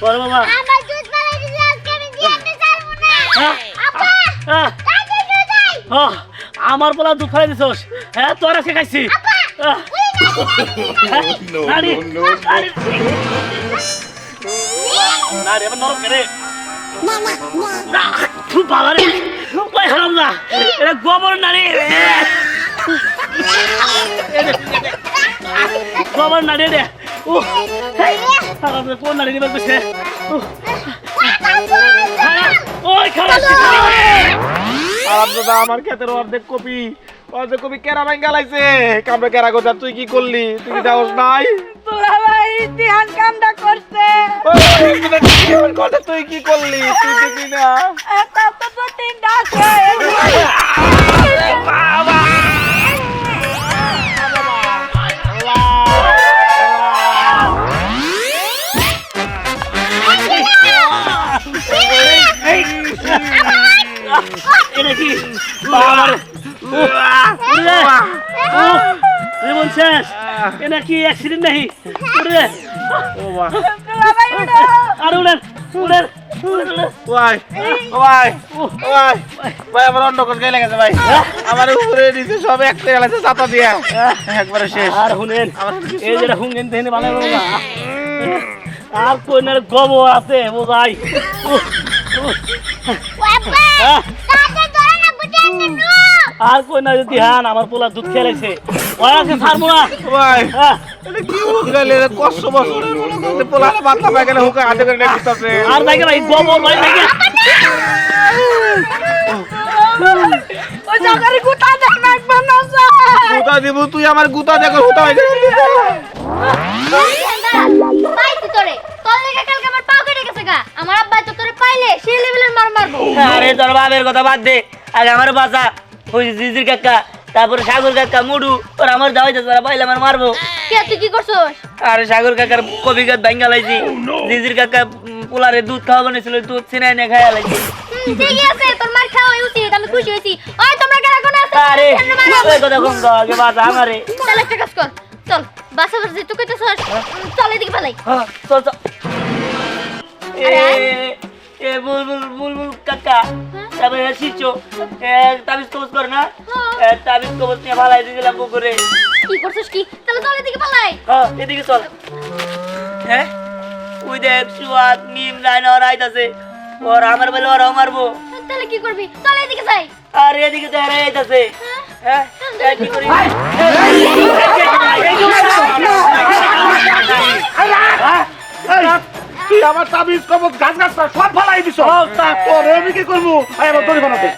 বড় বাবা আমার দুধ পালাই দিছি আজকে আমি দিতে পারবো না আপা কাজে চলে যাই আমার বলা দুধ খাই দিছস হ্যাঁ তোরা শেখাইছি নাড়ি নাড়ি এবার নরম করে খুব বাবা রে ওই হারাম না এটা গোবর নাড়ি গোবর নাড়ি রে ও হারাম রে কোন নাড়ি নিবার কইছে ওই খারাপ আরাম দাদা আমার ক্ষেতের অর্ধেক কপি কেরা ভাঙ্গা লাগছে কামড়ে কেরা গোজা তুই কি করলি তুই কি যাওস নাই তোরা ভাই ধ্যান কামটা করছে তুই কি করলি তুই দেখবি না তা তো তিনটা আছে বাবা এটা কি বাবা রে শেষ এটা কি অ্যাক্সিডেন্ট নাহি রে তোরা ভাই আর উড়েন উড়েন ভাই ভাই ভাই ভাই আমার অন্য কোন গায়ে লেগেছে ভাই আমার উপরে নিচে সব একটা গেছে ছাতা দিয়া একবারে শেষ আর শুনেন এই যেটা হুঙ্গেন দেনে ভালো না আর কোইনার গোবর আছে বোঝাই আপা কাজে ধরে না বুঝেন না আর কোইনা যদি হান আমার পোলা দুধ খেলাইছে ওই আছে ছাড়বো না ভাই এটা কি হুঙ্গালে কষ্ট বছর পোলা মাথা পাগলে হুঙ্গা হাতে করে নিতেছে আর দেখে ভাই গোবর ভাই দেখে ওই জায়গায় গুতা দেখ না একবার না গুতা দিব তুই আমার গুতা দেখো হুতা হয়ে গেছে পাইছি তোরে তোর লেগে কালকে আমার পা কেটে গেছে গা আমার আব্বা তো তোরে পাইলে সেই লেভেলের মার মারবো আরে তোর বাপের কথা বাদ দে আগে আমার বাসা ওই জিজির কাকা তারপরে সাগর কাকা মুডু ওর আমার দাওয়াই তোরা পাইলে আমার মারবো কে তুই কি করছস আরে সাগর কাকার কবি গাছ ভাঙ্গা লাইছি জিজির কাকা পোলারে দুধ খাওয়া বানাইছিল দুধ ছিনাই নিয়ে খাইয়া লাইছি ঠিকই আছে তোর মার খাওয়া উচিত আমি খুশি হইছি ওই তোমরা কেন কোন আছে আরে ওই কথা কম কও আগে বাসা আমারে চল একটা কাজ কর চল বাসা বাসা তুই কইতেছস চল এদিকে পালাই হ্যাঁ চল চল আরে এ বুলবুল কাকা তারপরে শিচো তাবিজ কবজ করে না তাবিজ কবজ নিয়ে ভালাই দিয়েছিলাম পুকুরে কি করছস কি চল চল এদিকে পালাই হ্যাঁ এদিকে চল হ্যাঁ ওই দেখ সুয়াদ মিম রায়না ওরা আইতাছে ওর আমার বলে ওরাও মারবো তাহলে কি করবি চল এদিকে যাই আর এদিকে তো হেরে আইতাছে হ্যাঁ কি করি তুই আমার তাবিজ কবজ গাছ গাছ সব ফালাই দিছ তোর আমি কি করবো আয় আমার দড়ি বানাতে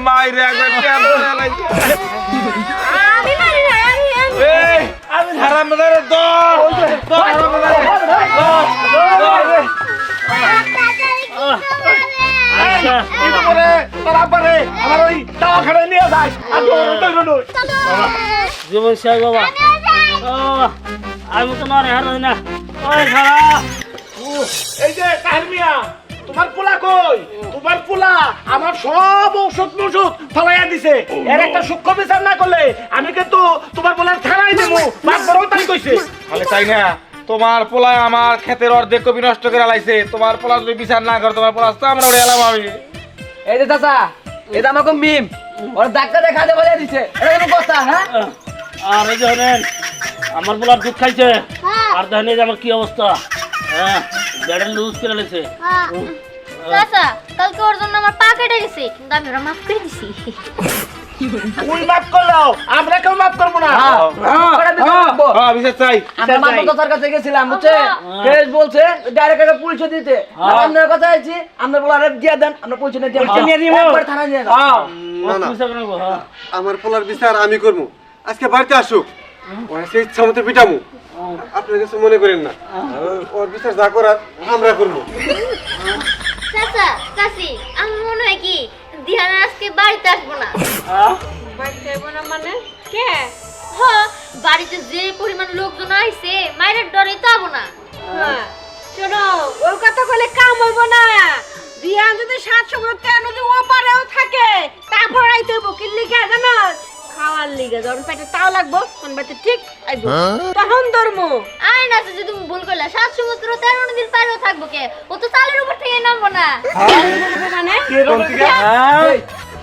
মাইরে একবার আমি হারামদারের জীবন শেষ বাবা আমি তো নরে হার না ওই খারা এই যে কাহিমিয়া তোমার পোলা কই তোমার পোলা আমার সব ঔষধ মৌষধ ফলাইয়া দিছে এর একটা সূক্ষ্ম বিচার না করলে আমি কিন্তু তোমার পোলার থানায় দেবো বাপ বড় তাই কইছে তাহলে তাই না তোমার পোলা আমার ক্ষেতের অর্ধেক কপি নষ্ট করে লাইছে তোমার পোলা যদি বিচার না করে তোমার পোলা তো আমরা উড়ে এলাম আমি এই যে চাচা এটা আমাকে মিম ওর ডাক্তার দেখাতে বলে দিছে এটা কোনো কথা হ্যাঁ আর এই যে হলেন আমার বলার দুধ খাইছে আর দেখেন এই যে আমার কি অবস্থা হ্যাঁ ব্যাডেল লুজ করে লেছে চাচা কালকে ওর জন্য আমার পা কেটে গেছে কিন্তু আমি ওরা মাফ করে দিছি তুই মাফ করলাও আমরা কেউ মাফ করবো না বিচার চাই আমরা মাত্র চাচার কাছে গেছিলাম বুঝছে কেস বলছে ডাইরেক্ট একটা পুলিশে দিতে আপনার কথা আইছি আমরা বলে আরে দিয়া দেন আমরা পুলিশে নিয়ে পুলিশে নিয়ে দিব। একবার থানায় নিয়ে যাও না না বিচার করবো, হ্যাঁ। আমার পোলার বিচার আমি করবো আজকে বাড়িতে আসুক ওরা সেই ইচ্ছা মতো পিটামু আপনার কিছু মনে করেন না ওর বিচার যা করার আমরা করবো চাচা চাচি আমার মনে হয় কি দিহানা আজকে বাড়িতে আসবো না বাড়িতে যাবো না মানে কে হ্যাঁ বাড়িতে যে পরিমাণ লোকজন আইছে মায়ের ডরে তো আবো না হ্যাঁ, শোনো ওর কথা বলে কাম হইব না দিয়ান যদি 7 সমুদ্র 13 নদী ওপারেও থাকে তারপর আইতে হইব কি লিখা জানো খাওয়ার লিগে যখন পেটে তাও লাগবো কোন বাড়িতে ঠিক আইব তখন ধর্ম আরে না চাচি তুমি ভুল করলা 7 সমুদ্র 13 নদীর পারেও থাকবো কে ও তো চালের উপর থেকে নামবো না মানে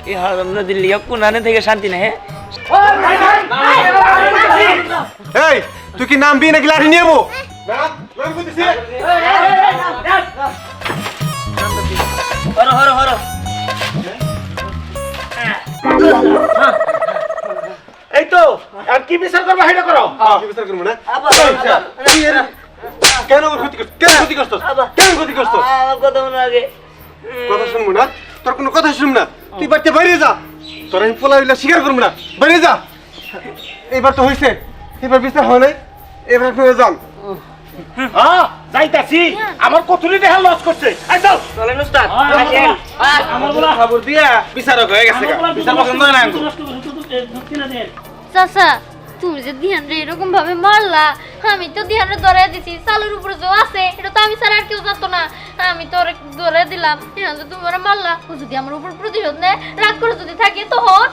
এই হারাম দিল্লি কোনানে থেকে শান্তি নাই এই তুই কি নাম নাকি লাঠি নিয়ে যাবো হরো হরো হরো এই তো আর কি বিচার করবো সেটা করো কি বিচার করবো না কেন ওর ক্ষতি করছিস কেন ক্ষতি করছিস কেন ক্ষতি করছিস আমার কথা মনে আগে কথা শুনবো না তোর কোনো কথা শুনবো না তুই বাড়িতে বাইরে যা তোর আমি পোলা হইলে স্বীকার করবো না বাইরে যা এবার তো হয়েছে এবার বিচার হয় নাই এবার আপনারা যান হ্যাঁ যাইতাছি আমার কতরি দেখা লস করছে এই চল চলেন উস্তাদ আমার বলা খবর দিয়া বিচারক হয়ে গেছে বিচার পছন্দ হয় না চাচা তুমি যে ধ্যান রে এরকম ভাবে মারলা আমি তো ধ্যান রে ধরে দিছি চালের উপরে যে আছে এটা তো আমি ছাড়া আর কেউ জানতো না আমি তো ওরে ধরে দিলাম এখন যে তুমি ওরা মারলা ও যদি আমার উপর প্রতিশোধ নেয় রাগ করে যদি থাকে তখন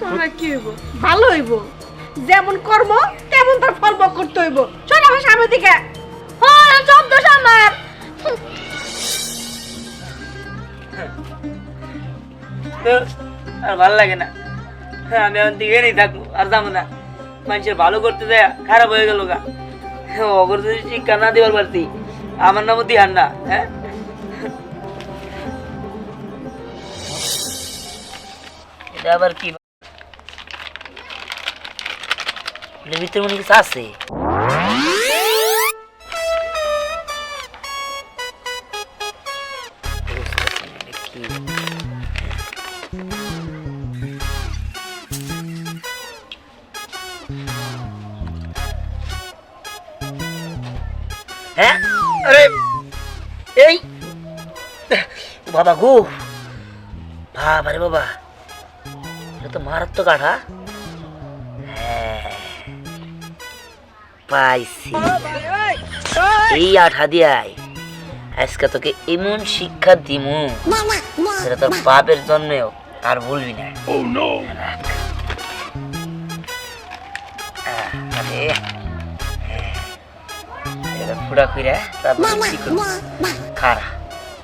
তোমরা কি হইব ভালো হইব যেমন কর্ম তেমন তার ফল ভোগ করতে হইব শোনো আমার সামনের দিকে হ্যাঁ সব দোষ আমার আর ভালো লাগে না আমি এখন দিকে নেই থাকবো আর যাবো না মানুষের ভালো করতে যায় খারাপ হয়ে গেল গা অগর যদি শিক্ষা না দেওয়ার পারতি আমার নামও দিহান না হ্যাঁ এটা আবার কি এটার ভিতরে মনে কিছু আছে হ্যাঁ আরে এই বাবা গো বাবা রে বাবা এটা তো মারাত্মক আঠা পাইছি এই আঠা দিয়াই আজকে তোকে এমন শিক্ষা দিমু সেটা তোর বাপের জন্মেও আর বলবি না আরে এটা ফুড়া খুঁড়া তারপর কি করবো খারা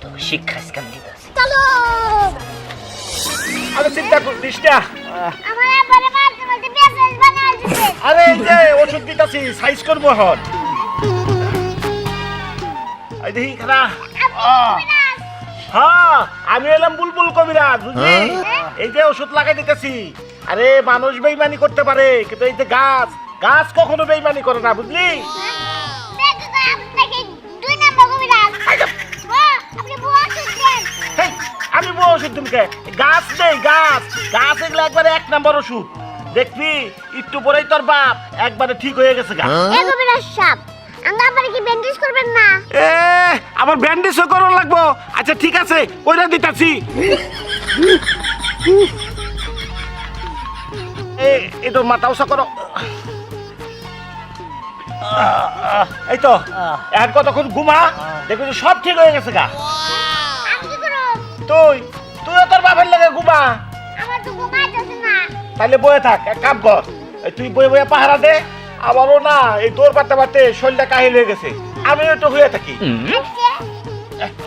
তোকে শিক্ষা আজকে আমি দিতেছি আমি চিন্তা করছিস না আমার আব্বারে মারতে মারতে বেজাল বানায় দিতে আরে এই যে ওষুধ দিতাছি সাইজ করবো এখন এই দেখি খানা হ্যাঁ আমি এলাম বুলবুল কবিরাজ বুঝলি এই যে ওষুধ লাগাই দিতেছি আরে মানুষ বেইমানি করতে পারে কিন্তু এই যে গাছ গাছ কখনো বেইমানি করে না বুঝলি হেই, আমি বউ ওষুধ তুমি গাছ নেই গাছ গাছ এগুলো একবারে 1 নম্বর ওষুধ দেখবি একটু পরেই তোর বাপ একবারে ঠিক হয়ে গেছে গা এ আবার ব্যান্ডেজও করার লাগবো আচ্ছা ঠিক আছে ওইটা দিতাছি এই তো মাথা উঁচা করো এই তো এখন কতক্ষণ ঘুমা দেখো যে সব ঠিক হয়ে গেছে গা তুইও তোর বাপের লাগে ঘুমা তাহলে বয়ে থাক এক কাম কর এই তুই বয়ে বয়ে পাহারা দে আবারও না এই দৌড় পারতে পারতে শরীরটা কাহিল হয়ে গেছে আমিও একটু হয়ে থাকি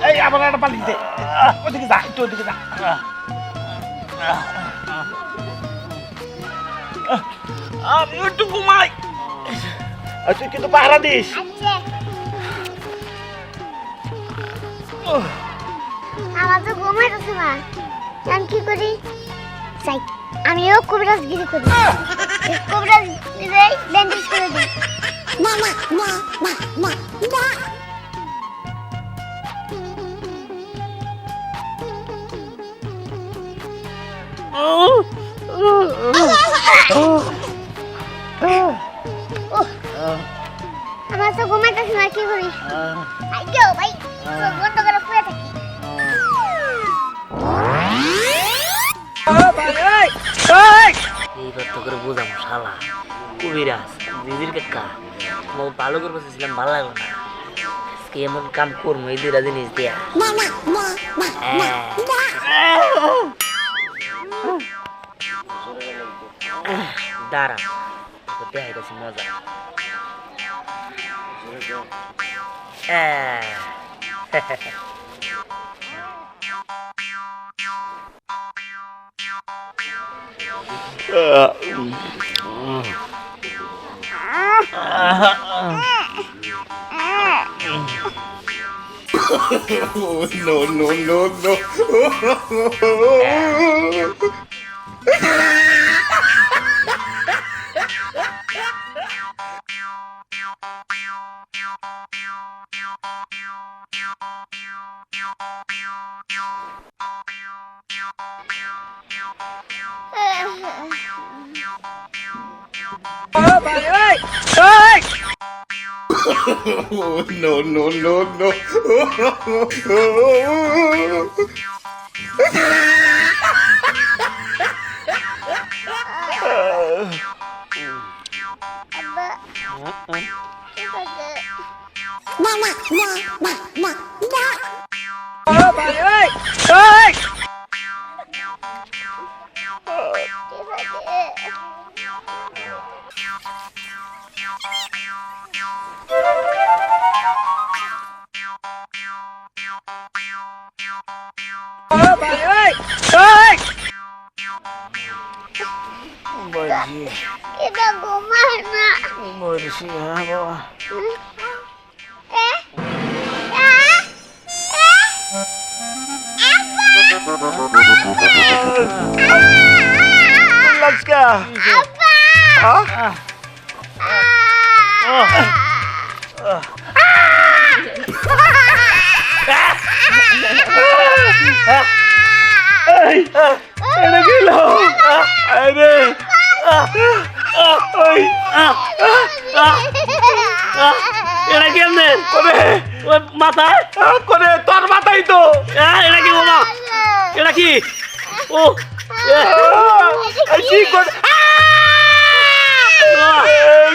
এই আবার একটা পালিশ দে ওদিকে যা একটু ওদিকে যা আমি একটু ঘুমাই তুই কিন্তু পাহারা দিস আমার তো ঘুমাইতেছে না আমি কি করি চাই আমিও কবিরাজগিরি করি কবিরাজ দিলে ব্যান্ডেজ করে দিই না না না না না না আমার তো ঘুমাইতেছে না কি করি আইগো ভাই চোখ বন্ধ করে শুয়ে থাকি এইবার তো করে বুঝাম শালা কবিরাজ দিদির কাকা মো ভালো করে বসেছিলাম ভালো লাগলো না আজকে এমন কাম করবো এই দুইটা জিনিস দিয়া না না না না দাঁড়া দেখাইতেছি মজা No, no, no, no. No, no, no, no. না না না না না না এটা ঘুমায় না মরছি বাবা লাস্কা এটা গেল আরে এটা কেমনে করে ওই মাথায় করে তোর মাথায় তো এটা কি বাবা এটা কি ও কি করে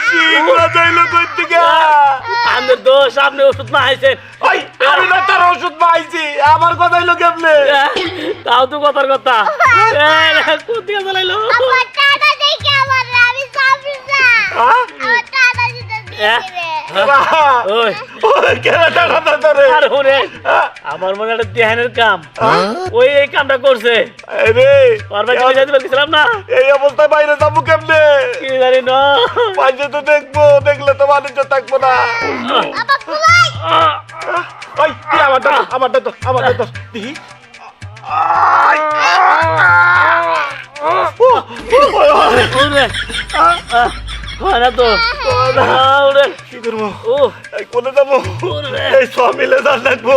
কি বাজাইলো কই থেকে আমাদের দোষ আপনি ওষুধ না খাইছেন ওই আমি না তার ওষুধ পাইছি আমার কথা হইলো কেমনে তাও তো কথার কথা কোন দিকে চালাইলো আমার টাটা দেখে আমার আমি সাবরিনা আমার টাটা দিতে দিয়ে ওই ওই কেনাটা কথা ধরে আর ওরে আমার মনে একটা ধ্যানের কাম ওই এই কামটা করছে আরে বারবার চলে যেতে বলছিলাম না এই অবস্থায় বাইরে যাবো কেমনে কি জানি না পাঁচে তো দেখবো দেখলে তো মানুষ থাকবো না ওই তুই আমারটা তো দেখি ওরে হয় না তো ওরে কি করবো ও কোনে যাবো ওরে এই সব মিলে যান লাগবো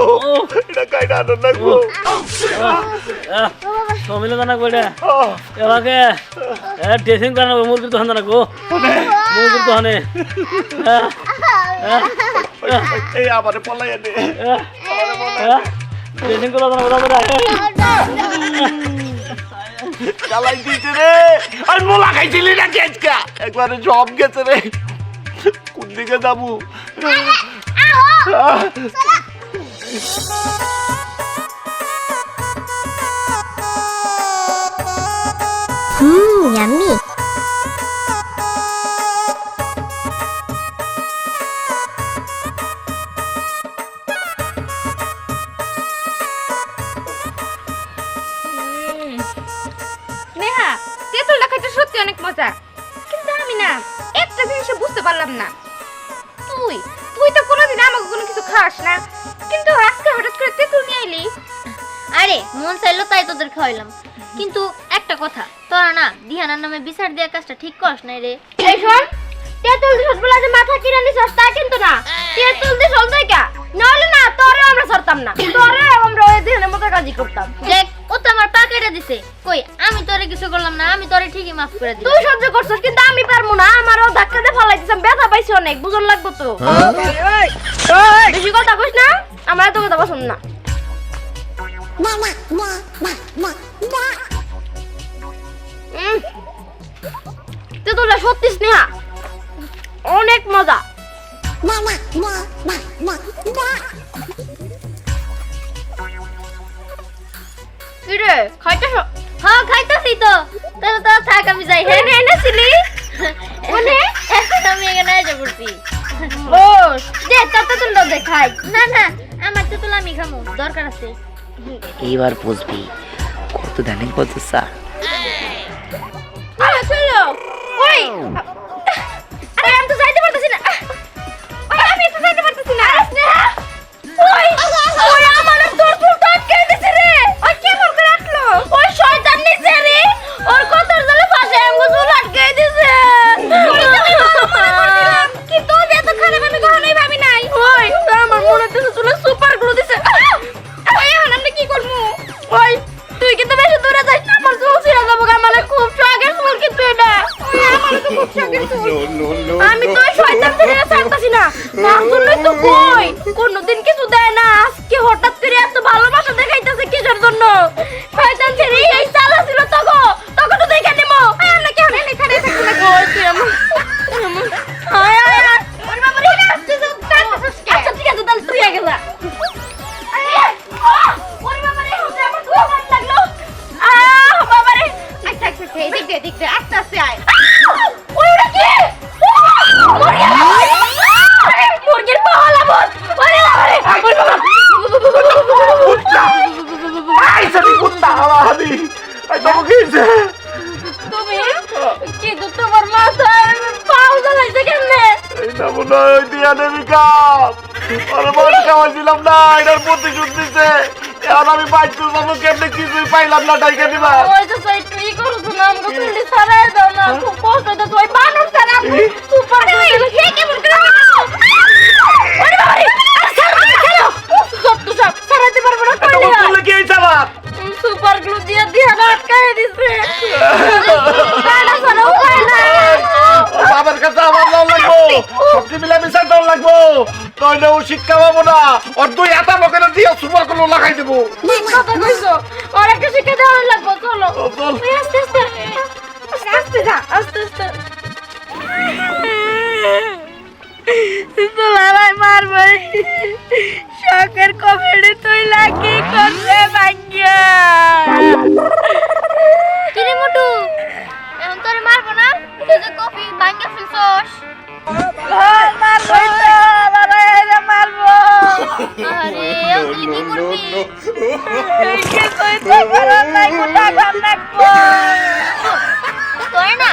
এটা কাইটা আনন্দ লাগবো সমিলে জানা কইটা এবাকে ড্রেসিং করানো মুরগির দোকান রাখবো মুরগির দোকানে এই আমারে পলাই দে ড্রেসিং করা জানা চালাই দিতে রে আর মোলা খাইছিলি না কেচকা একবারে সব গেছে রে কোন দিকে যাবো ইয়াম্মি নেহা তেঁতুলটা খাইতে সত্যি অনেক মজা কিন্তু আমি না একটা জিনিস বুঝতে পারলাম না তুই তুই তো কোনোদিন আমাকে কোনো কিছু খাস না কিন্তু আজকে হঠাৎ করে তেঁতুল নিয়ে আইলি আরে মন চাইলো তাই তোদের খাওয়াইলাম, কিন্তু একটা একটা কথা, তোরা না দিহানার নামে বিচার দেওয়ার কাজটা ঠিক করস নাই রে। এই শোন, তেঁতুল দিছস বলে যে মাথা কিনে নিছস তা কিন্তু না। তেঁতুল দিছস দেখা নাহলে না তোরে আমরা ছাড়তাম না, তোরে আমরা ওই দিনের মতো কাজই করতাম। দেখ ও তো আমার পা কেটে দিছে, কই আমি তোরে কিছু করলাম না, আমি তোরে ঠিকই মাফ করে দিলাম। তুই সহ্য করছস কিন্তু আমি পারবো না, আমারও ধাক্কা দিয়ে ফলাই দিছাম, ব্যথা পাইছি অনেক, বুঝন লাগবো তো। বেশি কথা কইস না, আমার এত কথা পছন্দ না। তেঁতুলটা সত্যি স্নেহা, অনেক মজা। কি রে খাইতেছ? হ্যাঁ খাইতাছি তো। তাহলে তো থাক আমি যাই। হ্যাঁ এনে এনেছিলি মানে এখন আমি এখানে এসে পড়ছি। ও দে তেঁতুলটা দে খাই। না না আমার তো তুলা আমি খামু, দরকার আছে। এইবার বুঝবি কত জানি কত চা। আরে চলো ওই, আরে আমি তো যাইতে পারতেছি না। ওই আমি তো যাইতে পারতেছি না। আরে স্নেহা ওই ওই আমার তোর ফুলটা আটকে দিছে রে। ওই কে মোর করে আটলো? ওই শয়তান নিছে রে, ওর কতর জলে ফাঁসে আমগো চুল আটকে দিছে। কি তো যে এত খারাপ আমি কখনোই ভাবি নাই। ওই আমার মনে হচ্ছে চুলে সুপার গ্লু দিছে। ওই এখন আমরা কি করব? ওই তুই কিন্তু বেশি দূরে যাস না, আমার চুল ছিঁড়ে যাবো। আমার খুব শখের চুল কিন্তু এটা। ওই আমার তো খুব শখের চুল। আমি তো ওই শয়তান ছেড়ে ছাড়তাছি না। আসলে তো কই কোনদিন কিছু দেয় না, আজকে হঠাৎ করে এত ভালোবাসা দেখাইতেছে কিসের জন্য? শয়তান ছেড়ে এই চালা ছিল তগো তগো তো দেখে নিমো। আমরা কেন এখানে থাকি না? কই তুই আমার আয় আয় আয় ওরে বাবা রে আসছে তো কাটছস কে? আচ্ছা ঠিক আছে তাহলে তুই আগে যা। ওরে বাবা রে হচ্ছে আমার দুয়া মার লাগলো। বাবা রে আচ্ছা আচ্ছা এদিক দে আস্তে আস্তে আয়। ওইটা কি? মুরগির পাওয়ালা বল। ওরে বাবা রে ওরে বাবা। এই সবই কুত্তা হাওয়া হাবি এই তো গিয়েছে তুমি কিন্তু তোমার মাথায় পাও জ্বালাইছে কেমনে? এই না মনে হয় ওই দিয়া দেবী কাপ আর মাছ খাওয়াইছিলাম না, এটার প্রতিশোধ দিছে। এখন আমি বাইক তো যাবো কেমনে, কিছুই পাইলাম না, ডাইকা দিবা। ওই তো সেই তুই করছ না, আমাকে তুই ছাড়াই দাও না, খুব কষ্ট হচ্ছে। তুই বানর ছাড়া সুপার করে কে কেমন করে ওরে বাবা রে ছাড়ো সত্য সব ছাড়াইতে পারবো না কইলি তোমার বললে কি হইছে আবার? সুপার গ্লু দিয়ে দিয়ে আটকায় দিছে। কাটা ছাড়া উপায় নাই। বাবার কাছে আমার দাও লাগবো, সবজি মিলা মিশাই দাও লাগবো, নইলে ও শিক্ষা পাবো না। ওর দুই হাতা লোকেরা দিয়ে সুপার গুলো লাগাই দেবো। ঠিক কথা কইছো, ওর একটা শিক্ষা দেওয়া লাগবে। চলো চল। এই আস্তে আস্তে আস্তে যা আস্তে আস্তে। তুলারাই মারবাই শখের কমেডি তুই লাগি করছে ভাগ্যা। কিরে মোটু এখন তোরে মারবো না, তুই যে কফি ভাঙা ফেলছস। মারবো তো লড়াইরে মারবো। আরে এখন তুই কি করবি? কি কইতে পারার নাই, কোথা খান রাখবো। তোরে না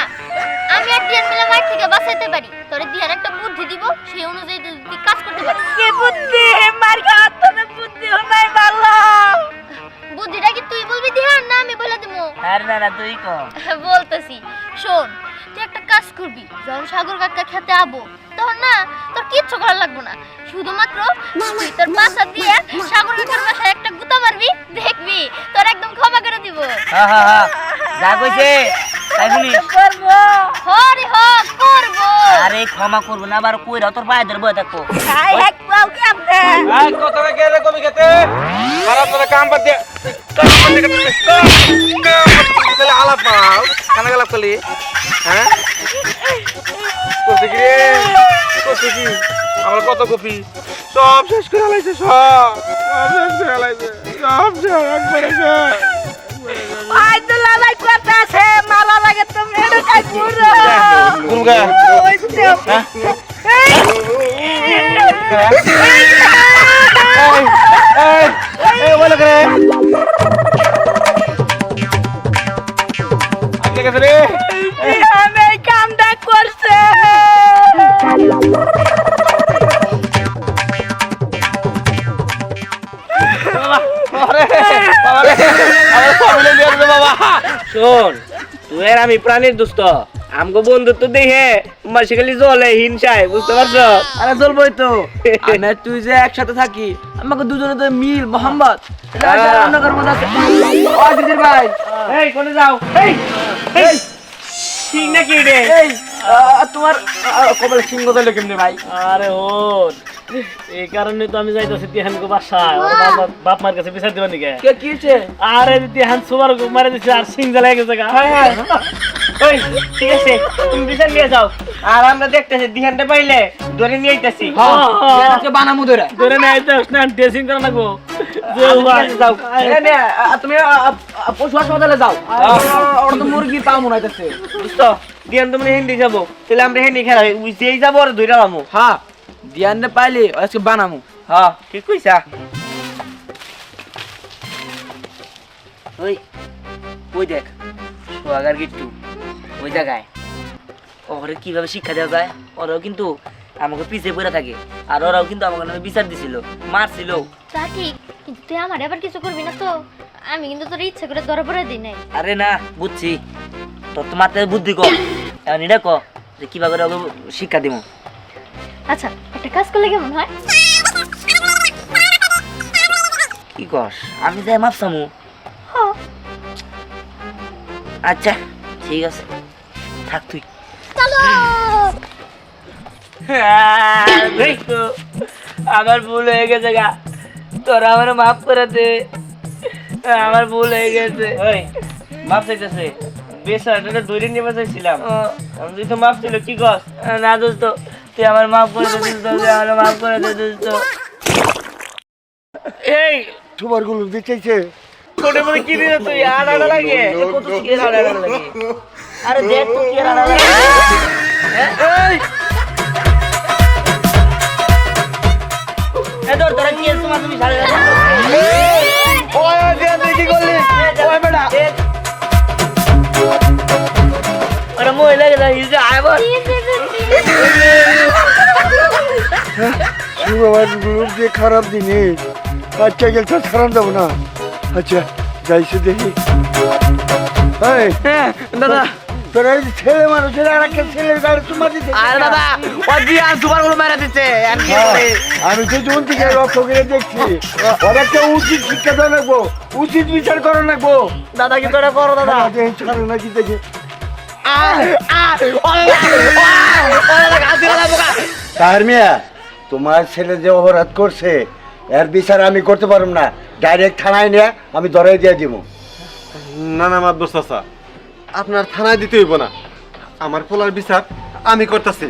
আমি আর দিয়ান মিলে মার থেকে বাঁচাইতে পারি। তোরে দিয়ান একটা বুদ্ধি দিব, সেই অনুযায়ী তুই কাজ করতে পারিস। কি বুদ্ধি? মার খাওয়ার তো বুদ্ধিও নাই ভালো। বুদ্ধিটা কি তুই বলবি দিয়ান না আমি বলে দেবো? আর না না তুই কর। বলতেছি শোন, তুই একটা কাজ করবি। যখন সাগর কাকা খেতে আবো তখন না তোর কিচ্ছু করা লাগবে না, শুধুমাত্র তুই তোর পাশা দিয়ে সাগর কাকার বাসায় একটা গুতা মারবি, দেখবি তোর একদম ক্ষমা করে দিব। হ্যাঁ হ্যাঁ হ্যাঁ যা কইছে তাই শুনিস। করবো হরি হ করবো। আরে ক্ষমা করবো না, আবার কইরা তোর পায়ে ধরে বয়ে থাকবো। খাই এক পাও কেমনে? এই কথা কে রে কবি খেতে খারাপ তোরা কাম বাদ দে তাহলে আলাপ পাও কানা গেলাপ কলি। হ্যাঁ করতে কি রে করতে কি আমার কত কপি সব শেষ করে লাইছে, সব শেষ করে লাইছে, সব শেষ একবারে শেষ। আই তো লালাই কথা আছে, মালা লাগে তো মেরে কাই পুরো। দুর্গা ওই তো এই বলে করে আজকে গেছে রে আমি এই কামটা করছে। বাবা রে বাবা আমার ফ্যামিলি নিয়ে আসবে বাবা। শোন, তুই আর আমি প্রাণীর দোস্ত, আমগো বন্ধুত্ব দেখে মাসে খালি জলে হিংসায়, বুঝতে পারছো? আরে চলবই তো, আমি আর তুই যে একসাথে থাকি, আমাকে দুজনে তো মিল মোহাম্মদ, রান্নাঘর মধ্যে আছে। ও দিদির ভাই, এই কোনে যাও? এই এই ঠিক নাকি রে? এই তোমার কপালে সিংহ দিলে কেমনে ভাই? আরে ওর এই কারণে তো আমি যাইতেছি তিহানকে বাসায়, ওর বাপ মার কাছে বিচার দিবেন দিকে। কে কি হয়েছে? আরে তিহান সুবার মারে দিছে আর সিং জ্বালাই গেছে গা। ওই ঠিক আছে, তুমি বিচার নিয়ে যাও, আর আমরা দেখতেছি দিহানটা পাইলে ধরে নিয়ে আইতাছি। আজকে বানামু ধরে। ধরে নেই তো না ড্রেসিং করা লাগবো। যাও, তুমি পশু হাসপাতালে যাও, ওরা তো মুরগি পাও মনে হইতেছে। বুঝছো? দিহান তো মানে হিন্দি যাবো, তাহলে আমরা হিন্দি খেলা যেই যাবো আর ধরে নামো। হ্যাঁ, দিয়ানে পাইলে আজকে বানামু। হ্যাঁ ঠিক কইছা। ওই ওই দেখ সোহাগার গিট্টু ওই জায়গায়, ওরে কিভাবে শিক্ষা দেওয়া যায়। ওরাও কিন্তু আমাকে পিছিয়ে পড়ে থাকে, আর ওরাও কিন্তু আমাকে নামে বিচার দিছিল, মারছিল। তা ঠিক, কিন্তু তুই আমার আবার কিছু করবি না তো? আমি কিন্তু তোর ইচ্ছা করে ধরা পড়ে দিই নাই। আরে না, বুঝছি, তোর তো মাথায় বুদ্ধি কম, এখন এটা ক যে কিভাবে ওকে শিক্ষা দিব। আচ্ছা, একটা কাজ করলে কেমন হয়? কি কস? আমি যাই মাপসামু? হ্যাঁ। আচ্ছা ঠিক আছে, থাক তুই। আমার ভুল হয়ে গেছে গা, তোরা আমার মাফ করে দে, আমার ভুল হয়ে গেছে। ওই মাফ চাইতেছে, বেসারাটা দৌড়ে নিয়ে চাইছিলাম, তুই তো মাফ ছিল। কি কস? না দোস্ত, তুই আমার মাফ করে দে দোস্ত, তুই আমার মাফ করে দে দোস্ত। এই তোমার গুলো দিতেছে ছোটে মনে কি দিলে তুই? আড়া লাগে কত কি আড়া লাগে? আরে দেখ তো কি আড়া লাগে। এই তোর তোরা কি এসে তুমি সাড়ে ওই দেখি করলি ওই বেটা আরে মই লাগে না ইজে আইবা। শুক্রবার গুলো যে খারাপ জিনিস, আচ্ছা গেলটা খারাপ দেবো না। আচ্ছা যাইছে দেখি। দাদা, তোরা এই ছেলে মানুষের আর একটা ছেলের গাড়ি তোমার দিতে। আরে দাদা, ও দিয়ান সুপার গুলো মেরে দিচ্ছে। আর কি করে? আমি তো যখন থেকে লক্ষ্য করে দেখছি, ওরা একটা উচিত শিক্ষা দেওয়া লাগবো, উচিত বিচার করা লাগবো। দাদা কি করে করো দাদা? ছাড়ো নাকি দেখি। তাহার মিয়া, তোমার ছেলে যে অপরাধ করছে এর বিচার আমি করতে পারবো না, ডাইরেক্ট থানায় নিয়ে আমি ধরাই দিয়ে দিব। না না মাদ্দর চাচা, আপনার থানায় দিতে হইব না, আমার পোলার বিচার আমি করতেছি।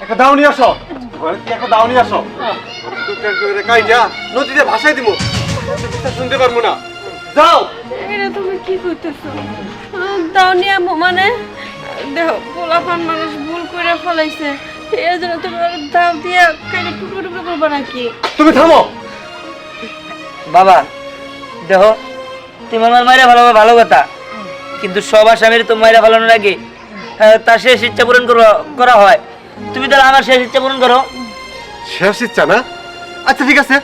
একটা দাউনি আসো, ঘরে কি একটা দাউনি আসো, কাইটা নদীতে ভাসাই দিব, বিচার শুনতে পারবো না। যাও। এটা তুমি কি করতেছো? দাও নিয়ে মানে দেখো, পোলাপান মানুষ ভুল করে ফলাইছে, এর জন্য তুমি দাও দিয়ে কেটে টুকরো টুকরো করবো নাকি? তুমি থামো। বাবা দেখো, তুমি আমার মায়েরা ভালো ভালো কথা, কিন্তু সব আসামির তো মায়েরা ভালোনোর আগে তার শেষ ইচ্ছা পূরণ করা হয়। তুমি তাহলে আমার শেষ ইচ্ছা পূরণ করো। শেষ ইচ্ছা না? আচ্ছা ঠিক আছে,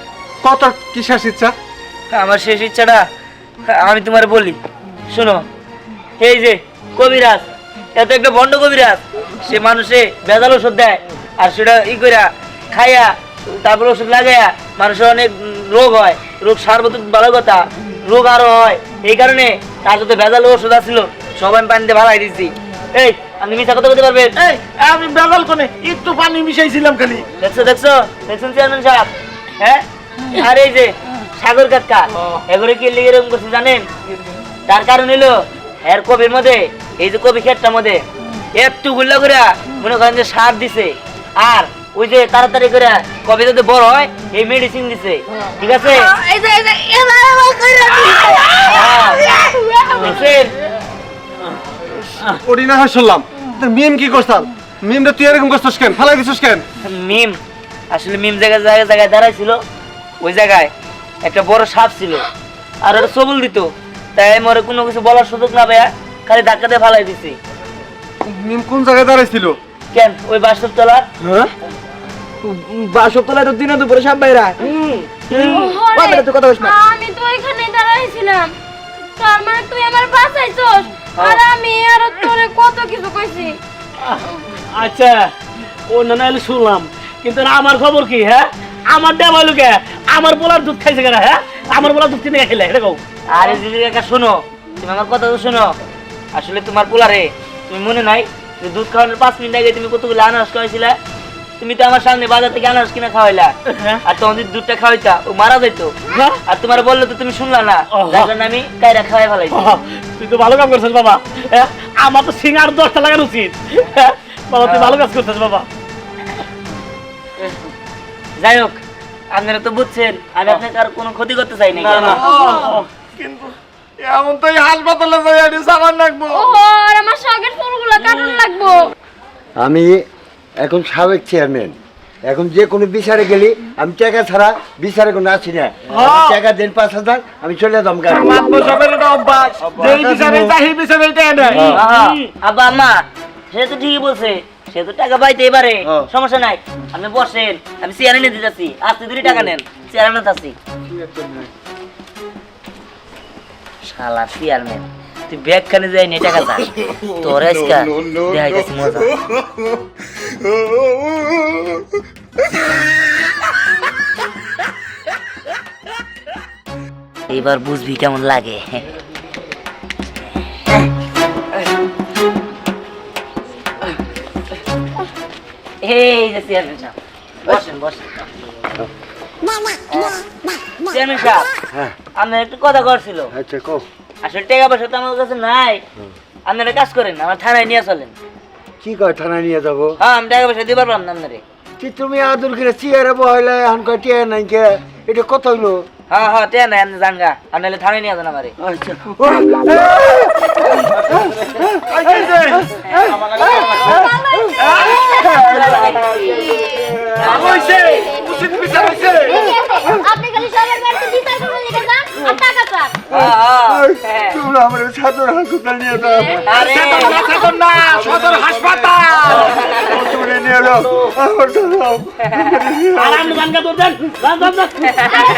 কত কি শেষ ইচ্ছা? আমার শেষ ইচ্ছাটা আমি তোমার বলি, শোনো। এই যে কবিরাজ, এত একটা ভণ্ড কবিরাজ, সে মানুষে ভেজাল ওষুধ দেয়, আর সেটা ই করে খাইয়া তারপর ওষুধ লাগাইয়া মানুষের অনেক রোগ হয়, রোগ সার্বত ভালো কথা, রোগ আরো হয়। এই কারণে তার সাথে ভেজাল ওষুধ আসছিল, সব আমি পানিতে ভালাই দিচ্ছি। এই আপনি মিথ্যা কথা বলতে পারবেন? এই আমি বেজাল কোনে একটু পানি মিশাইছিলাম খালি। দেখছো দেখছো দেখছেন চেয়ারম্যান সাহেব? হ্যাঁ, আর এই যে সাগর কাকা, এগুলো কি লিগে এরকম করছে জানেন? তার কারণ হলো এর কবির মধ্যে, এই যে কবি ক্ষেতটার মধ্যে একটু গুল্লা করে মনে করেন যে সার দিছে, আর ওই যে তাড়াতাড়ি করে কবি যদি বড় হয় এই মেডিসিন দিছে, ঠিক আছে? দেখছেন? ওরি না হয় শুনলাম, মিম কি করছাল? মিমটা তুই এরকম করছিস কেন? ফালাই দিছিস কেন? মিম আসলে মিম জায়গায় জায়গায় জায়গায় দাঁড়াইছিল, ওই জায়গায় একটা বড় সাপ ছিল, আর ওটা সবল দিত, তাই আমি ওরা কোনো কিছু বলার সুযোগ না পাইয়া খালি ধাক্কা দিয়ে ফালাই দিছি। মিম কোন জায়গায় দাঁড়াইছিল? কেন ওই বাসব তলার? হ্যাঁ, বাসব তলায় তো দিনে দুপুরে সাপ বাইরা। তুই কথা বলিস না। আমি তো এখানে দাঁড়াইছিলাম। তার মানে তুই আমার বাঁচাইছস আর আমি আর তোরে কত কিছু কইছি। আচ্ছা অন্য না হলে শুনলাম, কিন্তু না আমার খবর কি? হ্যাঁ আমার দেওয়া লোকে আমার বলার দুধ খাইছে কেনা? হ্যাঁ আমার বলার দুধ কিনে খেলে এটা কও। আরে দিদি কাকা শোনো, তুমি আমার কথা তো শোনো। আসলে তোমার পোলারে তুমি মনে নাই যে দুধ খাওয়ানোর 5 মিনিট আগে তুমি কতগুলো আনারস খাওয়াইছিলে? তুমি তো আমার সামনে বাজার থেকে আনারস কিনা খাওয়াইলা, আর তখন যদি দুধটা খাওয়াইতা ও মারা যাইতো। আর তোমার বললে তো তুমি শুনলা না, যার কারণে আমি কাইরা খাওয়াই ফেলাইছি। তুই তো ভালো কাজ করছিস বাবা। হ্যাঁ আমার তো সিং আর 10টা লাগানো উচিত। হ্যাঁ বাবা তুই ভালো কাজ করছিস বাবা। যাই হোক, আপনারা তো বুঝছেন আমি আপনাকে আর কোনো ক্ষতি করতে চাই না। কিন্তু এমন তো এই হাসপাতালে যাই আনি সামান রাখবো। ওহো, আর আমার শখের ফুলগুলো কাটন লাগবো। আমি এখন সাবেক চেয়ারম্যান, এখন যে কোনো বিচারে গেলি আমি টাকা ছাড়া বিচারে কোনো আসি না। টাকা দেন 5,000, আমি চলে যাম। মাতবো সবের এটা অভ্যাস, যেই বিচারে চাহি বিচারে এটা দেয়। আব্বা আম্মা সে তো ঠিকই বলছে, সে তো টাকা পাইতেই পারে, সমস্যা নাই। আপনি বসেন, আমি চেয়ারে নিয়ে দিতেছি। আস্তে ধীরে টাকা নেন, চেয়ারে নিতে আসি। শালা চেয়ারম্যান, তুই ব্যাগ খানে যাই নি টাকা চাস, তোর আজকে দেখাইতেছি মজা। এবার বুঝবি কেমন লাগে। এই যে চেয়ারম্যান সাহেব, বসেন বসেন। চেয়ারম্যান সাহেব, আপনার একটু কথা করছিল। আচ্ছা কও। আসলে টাকা পয়সা তো আমার কাছে নাই, আপনারা কাজ করেন, আমার থানায় নিয়ে চলেন। কি কয় থানায় নিয়ে যাবো? হ্যাঁ আমি টাকা পয়সা দিতে পারলাম না আপনারে। কি তুমি আদর করে চেয়ারে বহাইলে এখন কয় টিয়া নাই কে? এটা কত হইলো? হ্যাঁ হ্যাঁ টাকা নাই, আপনি জান গা, আপনারা থানায় নিয়ে যান আমারে। আচ্ছা আপনি খালি সবার বাড়িতে বিচার করে লিখে যান আর টাকা চান। তোমরা আমার সাদর হাসপাতাল নিয়ে যাও। আরে না সদর হাসপাতাল তোমরা নিয়ে যাও আমার আর আপনি গান গা তোর দেন, গান গান গান। আরে